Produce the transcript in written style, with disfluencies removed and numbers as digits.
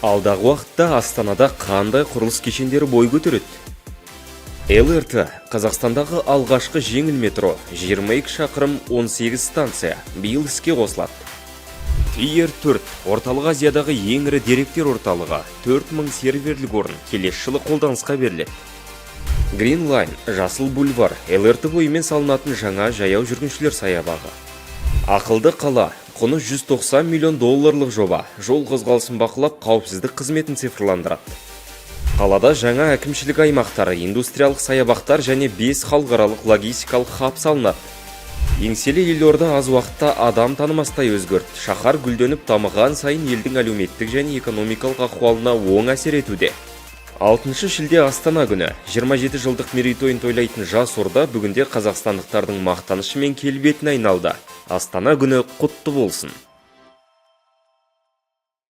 Алдағы уақытта Астанада қандай құрылыс кешендері бой көтереді? ЛРТ Қазақстандағы алғашқы жеңіл метро, 22 шақырым 18 станция, биыл іске қосылады. Tier 4 орталық Азиядағы ең ірі деректер орталығы, 4000 серверлік орын келесі жылы қолданысқа беріледі. Green Line жасыл бульвар, ЛРТ бойымен салынатын жаңа жаяу жүргіншілер саябағы. Ақылды қала, құны $190 миллион жоба, жол қозғалысын бақылап, қауіпсіздік қызметін цифрландырады. Қалада жаңа әкімшілік аймақтары, индустриялық саябақтар және 5 халықаралық логистикалық хаб салынады. Еңселі елорда аз уақытта адам танымастай өзгерді. Шаһар гүлденіп дамыған сайын елдің әлеуметтік және экономикалық ахуалына оң әсер етуде. 6 шілде Астана күні 27 жылдық мерейтойын тойлайтын жас орда бүгінде қазақстандықтардың мақтанышы мен келбетіне айналды. Астана күні құтты болсын.